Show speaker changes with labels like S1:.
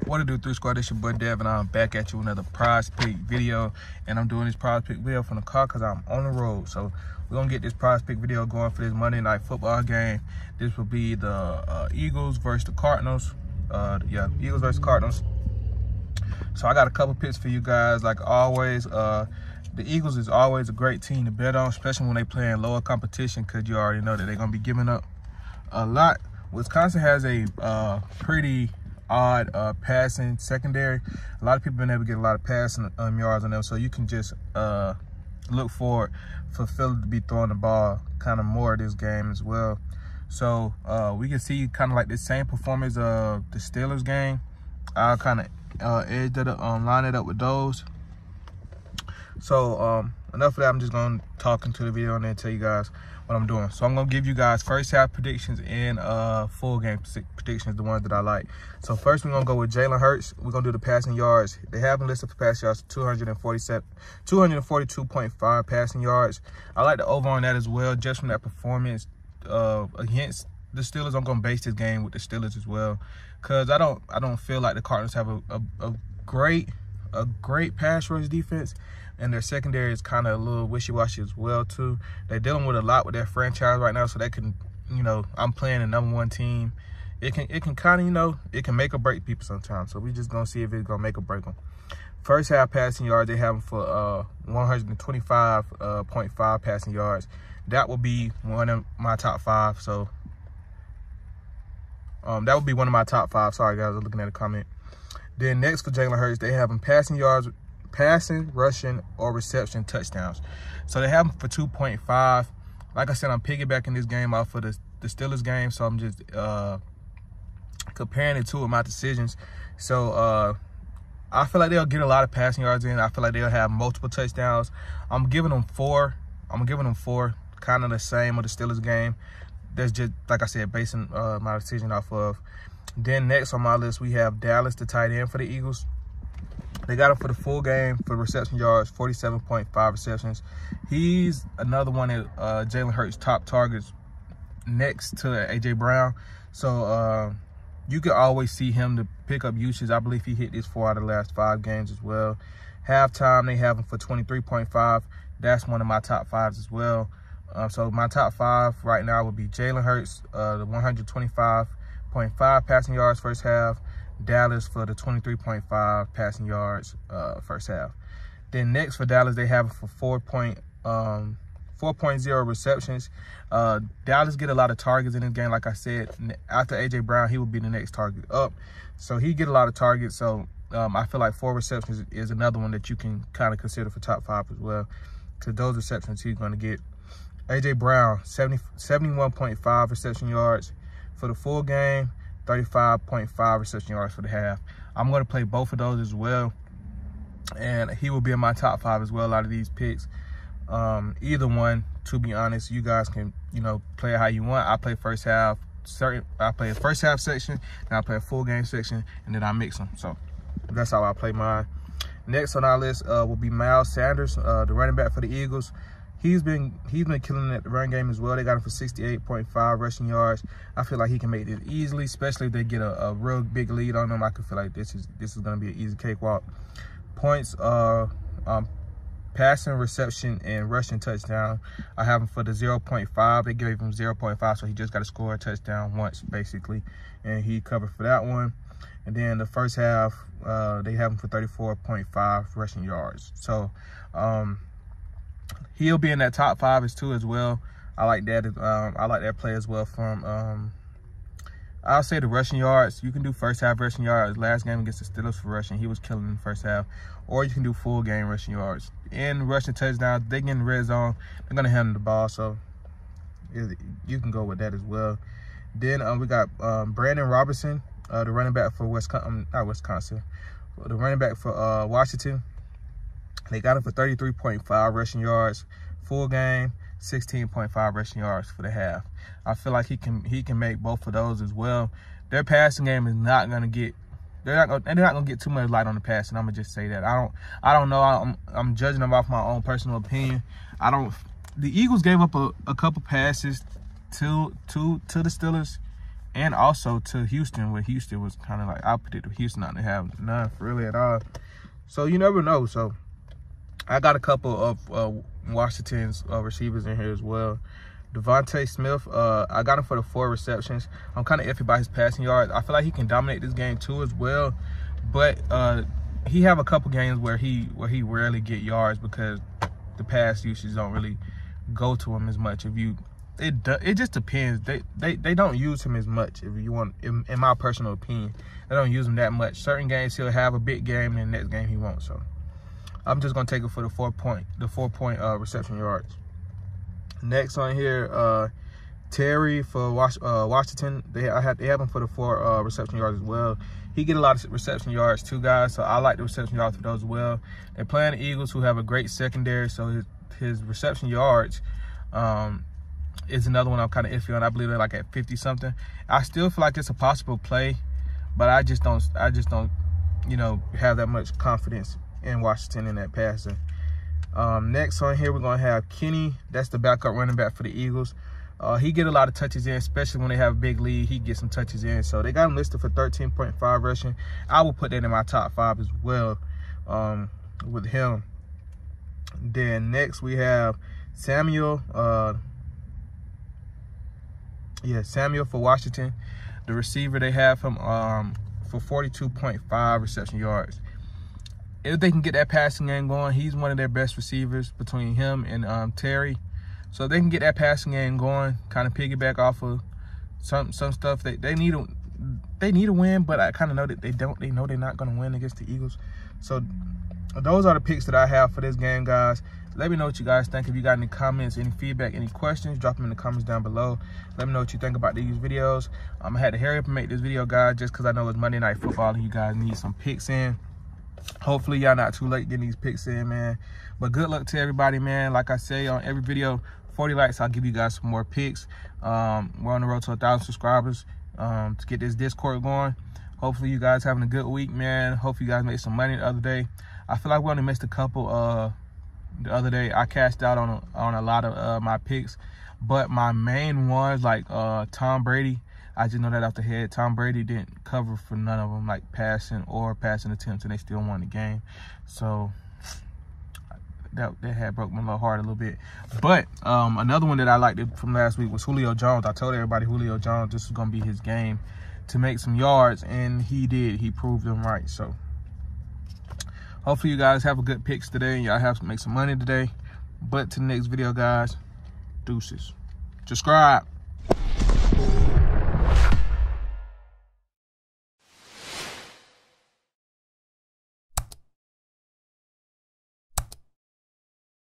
S1: What to do, 3 Squad? It's your boy Dev, and I'm back at you with another prize pick video. And I'm doing this prize pick video from the car because I'm on the road. So we're gonna get this prize pick video going for this Monday night football game. This will be the Eagles versus the Cardinals. Eagles versus Cardinals. So I got a couple picks for you guys. Like always, the Eagles is always a great team to bet on, especially when they play in lower competition, because you already know that they're gonna be giving up a lot. Wisconsin has a pretty odd passing secondary. A lot of people been able to get a lot of passing yards on them, so you can just look forward for Philly to be throwing the ball kind of more this game as well. So we can see kind of like the same performance of the Steelers game. I'll kind of edge it up, line it up with those. So enough of that. I'm just gonna talk into the video and then tell you guys what I'm doing. So I'm gonna give you guys first half predictions and full game predictions, the ones that I like. So first we're gonna go with Jalen Hurts. We're gonna do the passing yards. They have him listed for passing yards 242.5 passing yards. I like the over on that as well, just from that performance against the Steelers. I'm gonna base this game with the Steelers as well, because I don't feel like the Cardinals have a great pass rush defense, and their secondary is kind of a little wishy-washy as well too. They're dealing with a lot with their franchise right now, so they can, I'm playing a #1 team. It can kind of, it can make or break people sometimes. So we just gonna see if it's gonna make or break them. First half passing yards, they have them for 125.5 passing yards. That will be one of my top 5. So that would be one of my top 5. Sorry guys, I'm looking at a comment. Then next for Jalen Hurts, they have him passing yards, passing, rushing, or reception touchdowns. So they have him for 2.5. Like I said, I'm piggybacking this game off of the Steelers game, so I'm just comparing the two of my decisions. So I feel like they'll get a lot of passing yards in. I feel like they'll have multiple touchdowns. I'm giving them 4. I'm giving them 4, kind of the same of the Steelers game. That's just, like I said, basing my decision off of. Then next on my list, we have Dallas, the tight end for the Eagles. They got him for the full game for reception yards, 47.5 receptions. He's another one of Jalen Hurts' top targets next to A.J. Brown. So you can always see him to pick up usage. I believe he hit this 4 out of the last 5 games as well. Halftime, they have him for 23.5. That's one of my top 5s as well. So my top 5 right now would be Jalen Hurts, the 125.5 passing yards first half. Dallas for the 23.5 passing yards first half. Then next for Dallas, they have it for 4.0 receptions. Dallas get a lot of targets in this game. Like I said, after A.J. Brown, he will be the next target up. So he get a lot of targets. So I feel like 4 receptions is another one that you can kind of consider for top 5 as well, because those receptions he's going to get. A.J. Brown, 71.5 reception yards for the full game, 35.5 reception yards for the half. I'm going to play both of those as well, and he will be in my top 5 as well out of these picks. Either one, to be honest, you guys can, play it how you want. I play first half. I play a first half section, and I play a full game section, and then I mix them. So that's how I play mine. Next on our list will be Miles Sanders, the running back for the Eagles. He's been killing it at the run game as well. They got him for 68.5 rushing yards. I feel like he can make it easily, especially if they get a real big lead on them. I could feel like this is going to be an easy cakewalk. Points, passing, reception, and rushing touchdown. I have him for the 0.5. They gave him 0.5, so he just got to score a touchdown once, basically, and he covered for that one. And then the first half, they have him for 34.5 rushing yards. So he'll be in that top 5 too as well. I like that. I like that play as well from I'll say the rushing yards. You can do first half rushing yards. Last game against the Steelers for rushing, he was killing in the first half. Or you can do full game rushing yards. And rushing touchdowns, they get in the red zone. They're going to handle the ball, so you can go with that as well. Then we got Brandon Robertson, the running back for the running back for Washington. They got him for 33.5 rushing yards full game, 16.5 rushing yards for the half. I feel like he can make both of those as well. Their passing game is not gonna get they're not gonna get too much light on the passing. I'm gonna just say that. I don't know. I'm judging them off my own personal opinion. The Eagles gave up a couple passes to the Steelers and also to Houston, where Houston was kind of like, I predicted Houston not to have none really at all. So you never know. So I got a couple of Washington's receivers in here as well. Devontae Smith, I got him for the 4 receptions. I'm kind of iffy about his passing yards. I feel like he can dominate this game too as well, but he have a couple games where he rarely get yards because the pass usage don't really go to him as much. It just depends. They don't use him as much. If you want, in my personal opinion, they don't use him that much. Certain games he'll have a big game, and the next game he won't. So I'm just gonna take it for the 4 point reception yards. Next on here, Terry for Washington. They have him for the 4 reception yards as well. He get a lot of reception yards too, guys. So I like the reception yards for those as well. They're playing the Eagles, who have a great secondary. So his reception yards is another one I'm kind of iffy on. I believe they're like at 50 something. I still feel like it's a possible play, but I just don't you know, have that much confidence in Washington in that passing. Next on here, we're going to have Kenny. That's the backup running back for the Eagles. He get a lot of touches in, especially when they have a big lead. He gets some touches in. So they got him listed for 13.5 rushing. I will put that in my top 5 as well with him. Then next we have Samuel. Samuel for Washington. The receiver, they have him for 42.5 reception yards. If they can get that passing game going, he's one of their best receivers between him and Terry. So if they can get that passing game going, kind of piggyback off of some stuff. They need a win, but I kind of know that they know they're not going to win against the Eagles. So those are the picks that I have for this game, guys. Let me know what you guys think. If you got any comments, any feedback, any questions, drop them in the comments down below. Let me know what you think about these videos. I had to hurry up and make this video, guys, just because I know it's Monday Night Football and you guys need some picks in. Hopefully y'all not too late getting these picks in, man. But good luck to everybody, man. Like I say on every video, 40 likes, I'll give you guys some more picks. We're on the road to 1,000 subscribers to get this Discord going. Hopefully you guys having a good week, man. Hopefully you guys made some money the other day. I feel like we only missed a couple the other day. I cashed out on a lot of my picks, but my main ones, like Tom Brady, I just know that off the head. Tom Brady didn't cover for none of them, like passing attempts, and they still won the game. So that had broke my little heart a little bit. But another one that I liked from last week was Julio Jones. I told everybody Julio Jones, this was going to be his game to make some yards, and he did. He proved them right. So hopefully you guys have a good picks today, and y'all make some money today. But to the next video, guys, deuces. Subscribe.